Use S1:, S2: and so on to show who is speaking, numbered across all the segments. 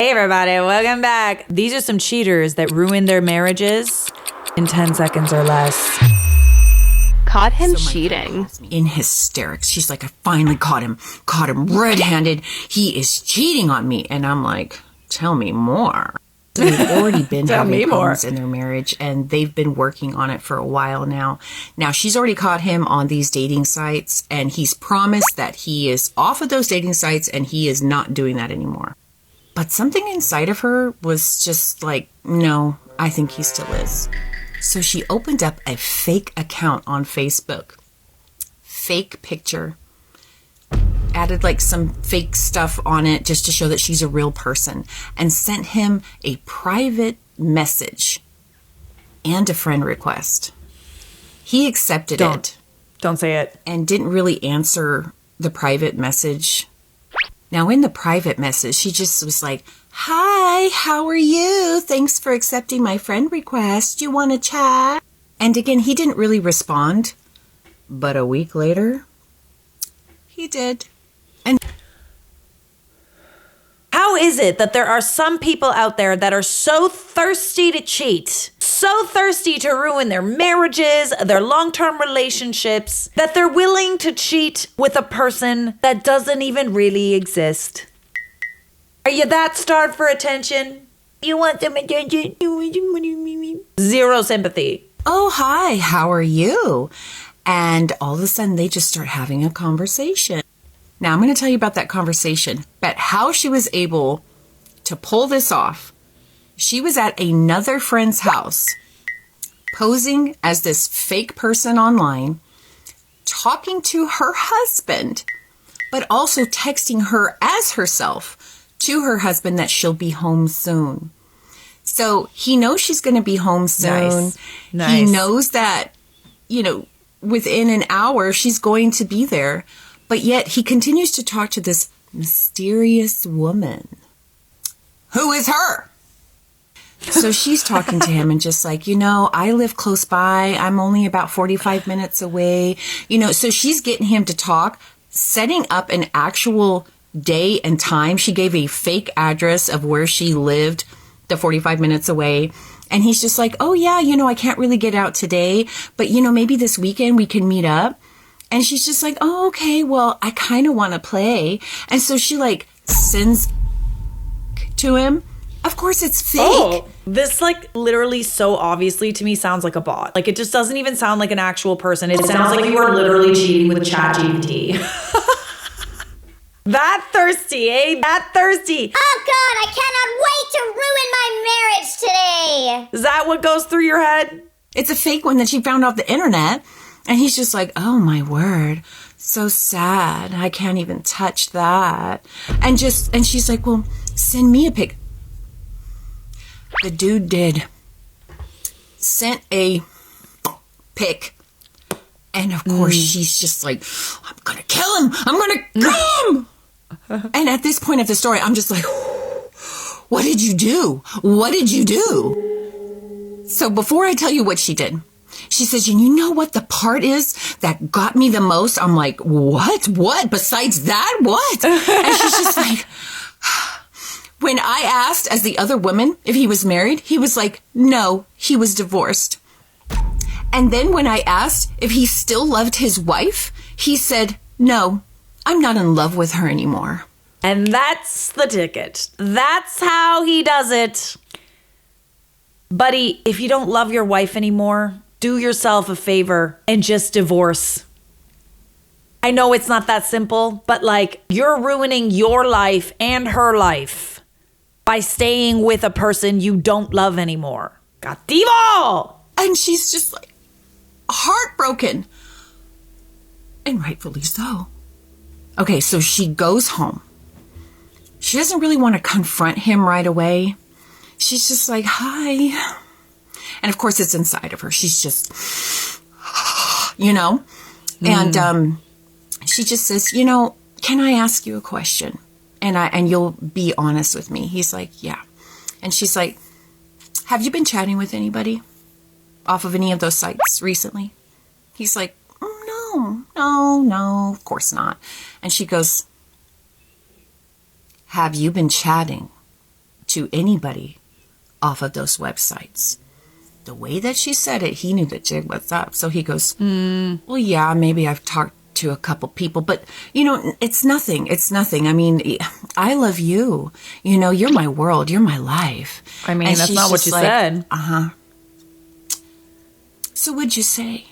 S1: Hey everybody, welcome back. These are some cheaters that ruin their marriages in 10 seconds or less.
S2: Caught him cheating.
S3: In hysterics. She's like, I finally caught him red-handed. He is cheating on me. And I'm like, tell me more. So they've already been having problems in their marriage, and they've been working on it for a while now. Now, she's already caught him on these dating sites, and he's promised that he is off of those dating sites, and he is not doing that anymore. But something inside of her was just like, no, I think he still is. So she opened up a fake account on Facebook. Fake picture. Added like some fake stuff on it just to show that she's a real person. And sent him a private message and a friend request. He accepted it.
S1: Don't say it.
S3: And didn't really answer the private message. Now, in the private message, she just was like, hi, how are you? Thanks for accepting my friend request. You want to chat? And again, he didn't really respond. But a week later, he did. And
S1: how is it that there are some people out there that are so thirsty to cheat, so thirsty to ruin their marriages, their long-term relationships, that they're willing to cheat with a person that doesn't even really exist? Are you that starved for attention? You want some attention? Zero sympathy.
S3: oh, hi, how are you? And all of a sudden, they just start having a conversation. Now, I'm going to tell you about that conversation, but how she was able to pull this off. She was at another friend's house, posing as this fake person online, talking to her husband, but also texting her as herself to her husband that she'll be home soon. So he knows she's going to be home soon.
S1: Nice.
S3: He knows that, within an hour, she's going to be there. But yet he continues to talk to this mysterious woman. Who is her? So she's talking to him and just like, I live close by. I'm only about 45 minutes away. So she's getting him to talk, setting up an actual day and time. She gave a fake address of where she lived, the 45 minutes away. And he's just like, oh, yeah, I can't really get out today. But, maybe this weekend we can meet up. And she's just like, oh, okay, well, I kind of want to play. And so she sends to him. Of course, it's fake.
S1: Oh, this literally so obviously to me sounds like a bot. It just doesn't even sound like an actual person. It sounds like you are literally cheating with ChatGPT. That thirsty, eh? That thirsty.
S4: Oh God, I cannot wait to ruin my marriage today.
S1: Is that what goes through your head?
S3: It's a fake one that she found off the internet. And he's just like, oh my word, so sad. I can't even touch that. And she's like, well, send me a pic. The dude did. Sent a pic. And of course, she's just like, I'm going to kill him. I'm going to kill him. And at this point of the story, I'm just like, what did you do? What did you do? So before I tell you what she did, she says, you know what the part is that got me the most? I'm like, what? What? Besides that, what? And she's just like, when I asked as the other woman if he was married, he was like, no, he was divorced. And then when I asked if he still loved his wife, he said, no, I'm not in love with her anymore.
S1: And that's the ticket. That's how he does it. Buddy, if you don't love your wife anymore, do yourself a favor and just divorce. I know it's not that simple, but you're ruining your life and her life by staying with a person you don't love anymore. Cattivo!
S3: And she's just heartbroken. And rightfully so. Okay, so she goes home. She doesn't really want to confront him right away. She's just like, hi. And of course, it's inside of her. She's just, And she just says, can I ask you a question? And you'll be honest with me. He's like, yeah. And she's like, have you been chatting with anybody off of any of those sites recently? He's like, no, of course not. And she goes, have you been chatting to anybody off of those websites. The way that she said it, he knew the jig was up. So he goes, well, yeah, maybe I've talked to a couple people, but it's nothing. It's nothing. I mean, I love you. You're my world. You're my life.
S1: I mean,
S3: and
S1: that's not what you said.
S3: So what'd you say?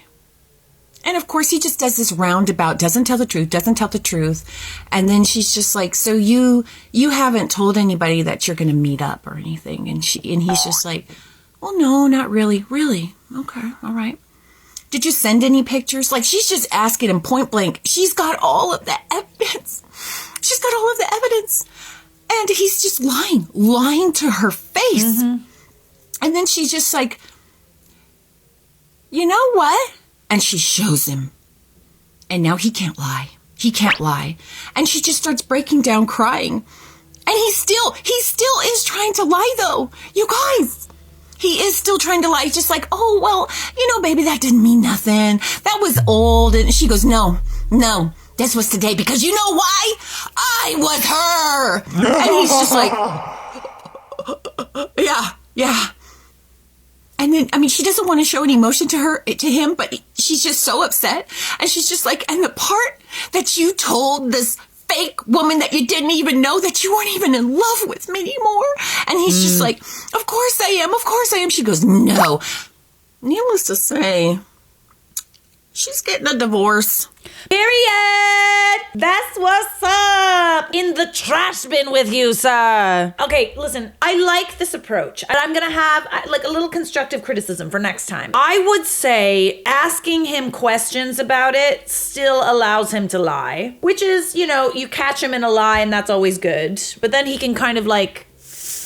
S3: And of course, he just does this roundabout, doesn't tell the truth. And then she's just like, so you haven't told anybody that you're going to meet up or anything. And he's just like, well, no, not really. Really? Okay. All right. Did you send any pictures? Like, she's just asking him point blank. She's got all of the evidence. And he's just lying to her face. And then she's just like, you know what? And she shows him. And now he can't lie. And she just starts breaking down crying. And he still is trying to lie though. You guys, he is still trying to lie. He's just like, oh, well, baby, that didn't mean nothing. That was old. And she goes, no, this was today because you know why? I was her. And he's just like, yeah. And then, I mean, she doesn't want to show any emotion to him, but she's just so upset. And she's just like, and the part that you told this fake woman that you didn't even know that you weren't even in love with me anymore. And he's just like, of course I am. She goes, no. Needless to say, she's getting a divorce.
S1: Period. That's what's up. In the trash bin with you, sir. Okay, listen, I like this approach. And I'm going to have like a little constructive criticism for next time. I would say asking him questions about it still allows him to lie, which is, you catch him in a lie and that's always good. But then he can kind of like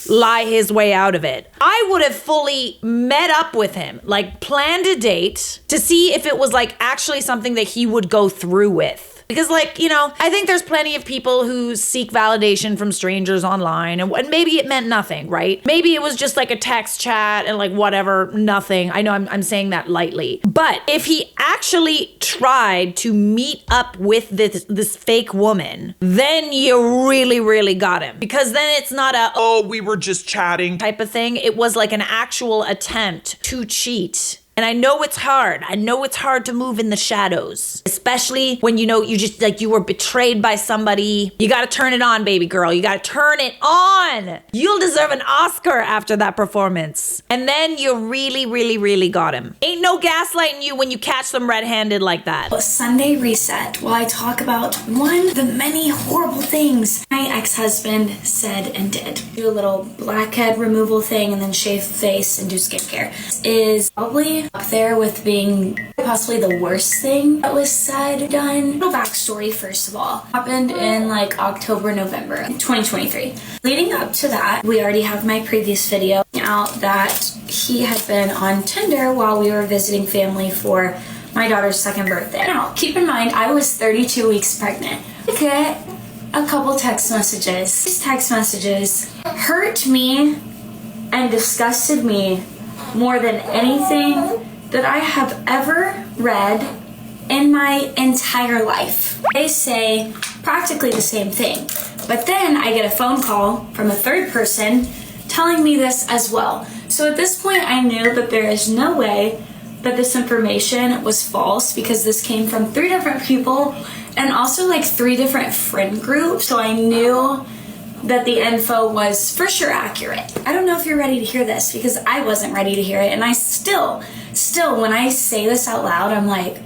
S1: lie his way out of it. I would have fully met up with him, like planned a date to see if it was like actually something that he would go through with. Because I think there's plenty of people who seek validation from strangers online and maybe it meant nothing, right? Maybe it was just like a text chat and like whatever, nothing. I know I'm saying that lightly. But if he actually tried to meet up with this fake woman, then you really, really got him. Because then it's not
S5: we were just chatting
S1: type of thing. It was like an actual attempt to cheat. And I know it's hard. I know it's hard to move in the shadows, especially when you just like you were betrayed by somebody. You got to turn it on, baby girl. You got to turn it on. You'll deserve an Oscar after that performance. And then you really, really, really got him. Ain't no gaslighting you when you catch them red-handed like that.
S6: Sunday reset, while I talk about one of the many horrible things my ex-husband said and did. Do a little blackhead removal thing and then shave the face and do skincare. Is probably up there with being possibly the worst thing that was said, done. Little backstory, first of all. Happened in like October, November 2023. Leading up to that, we already have my previous video out that he had been on Tinder while we were visiting family for my daughter's second birthday. Now, keep in mind, I was 32 weeks pregnant. I get a couple text messages. These text messages hurt me and disgusted me more than anything that I have ever read in my entire life. They say practically the same thing, but then I get a phone call from a third person telling me this as well. So at this point, I knew that there is no way that this information was false because this came from 3 different people and also like 3 different friend groups. So I knew that the info was for sure accurate. I don't know if you're ready to hear this because I wasn't ready to hear it. And I still, when I say this out loud, I'm like,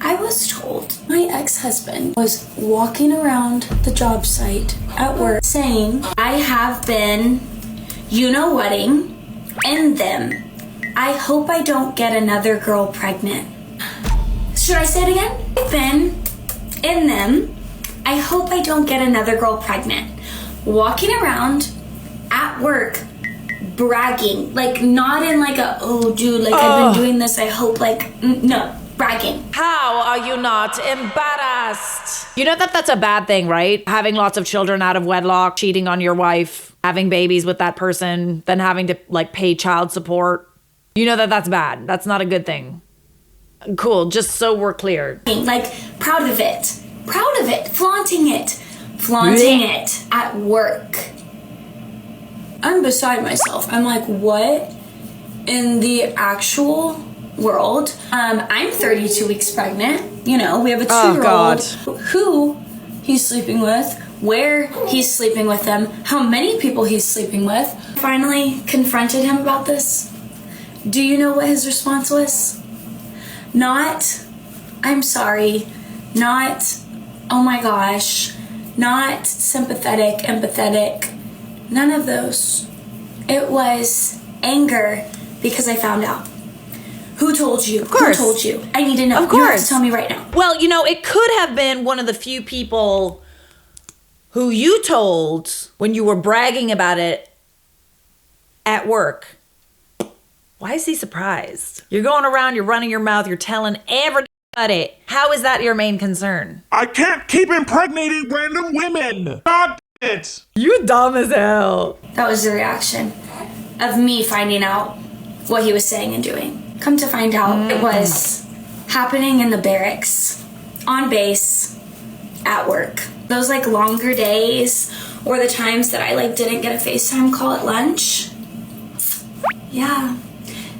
S6: I was told my ex-husband was walking around the job site at work saying, I have been, whatting in them. I hope I don't get another girl pregnant. Should I say it again? I've been in them. I hope I don't get another girl pregnant. Walking around at work, bragging, like not in like a, oh dude, like I've been doing this, I hope no, bragging.
S1: How are you not embarrassed? You know that's a bad thing, right? Having lots of children out of wedlock, cheating on your wife, having babies with that person, then having to like pay child support. You know that's bad. That's not a good thing. Cool, just so we're clear.
S6: Like proud of it, flaunting it at work. I'm beside myself. I'm like, what in the actual world? I'm 32 weeks pregnant. You know, we have a 2-year-old who he's sleeping with, where he's sleeping with them, how many people he's sleeping with. Finally confronted him about this. Do you know what his response was? Not, I'm sorry, not, oh my gosh, not sympathetic, empathetic, none of those. It was anger because I found out. Who told you?
S1: Of course.
S6: Who told you? I need to know.
S1: Of course.
S6: You have to tell me right now.
S1: Well, you know, it could have been one of the few people who you told when you were bragging about it at work. Why is he surprised? You're going around, you're running your mouth, you're telling everybody. How is that your main concern?
S5: I can't keep impregnating random women. God damn it.
S1: You dumb as hell.
S6: That was the reaction of me finding out what he was saying and doing. Come to find out, it was happening in the barracks, on base, at work. Those like longer days, or the times that I like didn't get a FaceTime call at lunch. Yeah,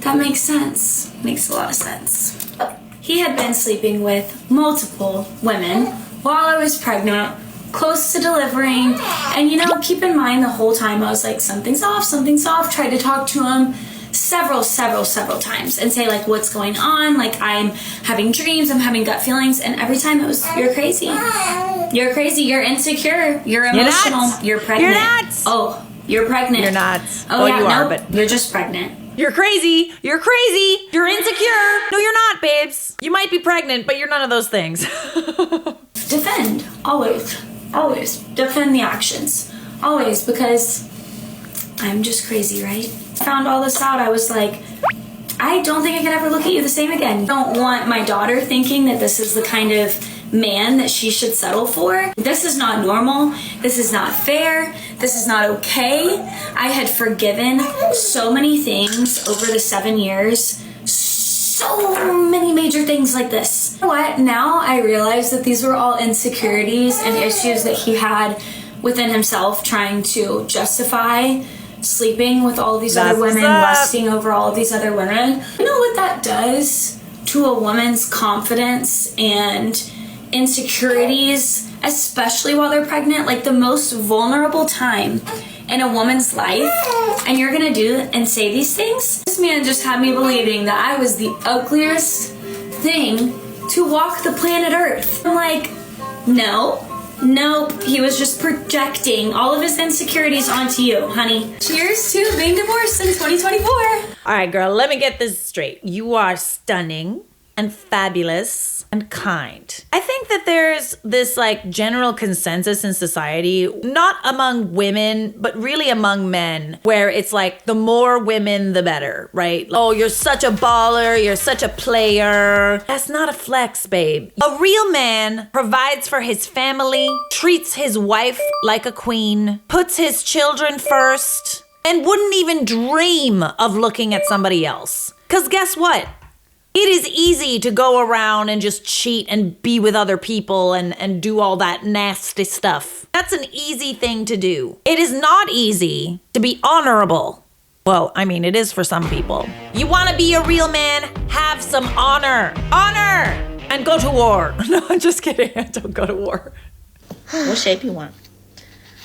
S6: that makes sense. Makes a lot of sense. He had been sleeping with multiple women while I was pregnant, close to delivering. And you know, keep in mind the whole time I was like, something's off, something's off. Tried to talk to him several times and say like, what's going on? Like, I'm having dreams, I'm having gut feelings. And every time it was, you're crazy. You're crazy, you're insecure, you're emotional, you're pregnant.
S1: You're nuts.
S6: Oh, you're pregnant.
S1: You're not.
S6: Oh, yeah,
S1: you are,
S6: nope,
S1: but
S6: you're just pregnant.
S1: you're crazy. You're crazy. You're insecure. No, you're not, babes. You might be pregnant, but you're none of those things.
S6: Defend, always. Always. Defend the actions. Always, because I'm just crazy, right? I found all this out, I was like, I don't think I can ever look at you the same again. I don't want my daughter thinking that this is the kind of man that she should settle for. This is not normal. This is not fair. This is not okay. I had forgiven so many things over the 7 years. So many major things like this. You know what? Now I realize that these were all insecurities and issues that he had within himself, trying to justify sleeping with all of these other women, lusting over all of these other women. You know what that does to a woman's confidence and insecurities, especially while they're pregnant? Like, the most vulnerable time in a woman's life, and you're gonna do and say these things? This man just had me believing that I was the ugliest thing to walk the planet Earth. I'm like, no. Nope, he was just projecting all of his insecurities onto you, honey. Cheers to being divorced in 2024.
S1: All right, girl, let me get this straight. You are stunning and fabulous and kind. I think that there's this like general consensus in society, not among women, but really among men, where it's like the more women, the better, right? Oh, you're such a baller, you're such a player. That's not a flex, babe. A real man provides for his family, treats his wife like a queen, puts his children first, and wouldn't even dream of looking at somebody else. Because guess what? It is easy to go around and just cheat and be with other people and do all that nasty stuff. That's an easy thing to do. It is not easy to be honorable. Well, I mean, it is for some people. You want to be a real man? Have some honor. Honor! And go to war. No, I'm just kidding. Don't go to war.
S7: What shape you want?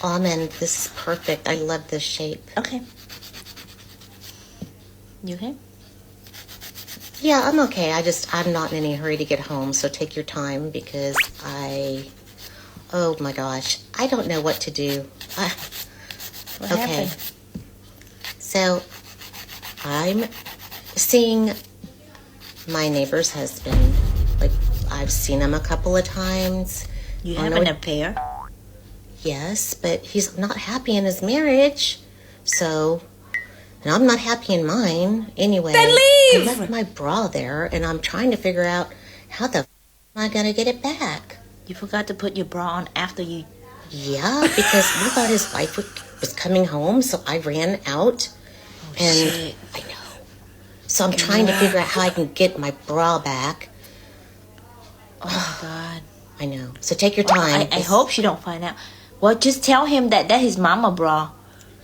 S8: Almond, this is perfect. I love this shape.
S7: Okay. You okay?
S8: Yeah, I'm okay. I'm not in any hurry to get home, so take your time because oh my gosh, I don't know what to do.
S7: What
S8: okay.
S7: happened?
S8: So, I'm seeing my neighbor's husband. Like, I've seen him a couple of times.
S7: You have an affair?
S8: Yes, but he's not happy in his marriage. So, and I'm not happy in mine. Anyway,
S1: then leave!
S8: I left my bra there, and I'm trying to figure out how the am I going to get it back?
S7: You forgot to put your bra on after you...
S8: Yeah, because we thought his wife was coming home, so I ran out. And
S7: shit.
S8: I know. So I'm trying to figure out how I can get my bra back.
S7: Oh, my God.
S8: I know. So take your time.
S7: I hope she don't find out. Well, just tell him that his mama bra.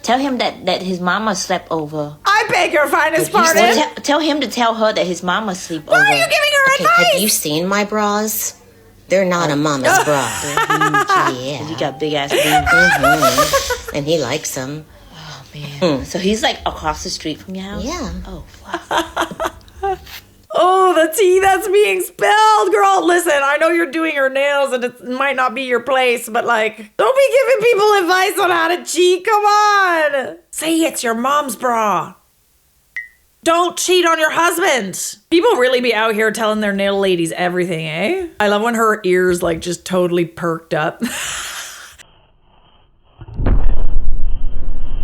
S7: Tell him that his mama slept over.
S1: I beg your finest pardon.
S7: Tell him to tell her that his mama sleep
S1: Why
S7: over.
S1: are you giving her advice?
S8: Have you seen my bras? They're not a mama's bra. Yeah.
S7: You got big ass boobs.
S8: And he likes them.
S7: Oh man. So he's like across the street from your house?
S8: Yeah.
S7: Oh fuck.
S1: Oh, the tea that's being spilled. Girl, listen, I know you're doing your nails and it might not be your place, but like, don't be giving people advice on how to cheat. Come on. Say it's your mom's bra. Don't cheat on your husband. People really be out here telling their nail ladies everything, eh? I love when her ears like just totally perked up.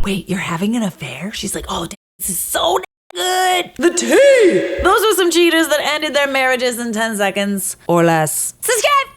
S1: Wait, you're having an affair? She's like, oh, this is so good. The tea. Those were some cheaters that ended their marriages in 10 seconds or less. Subscribe.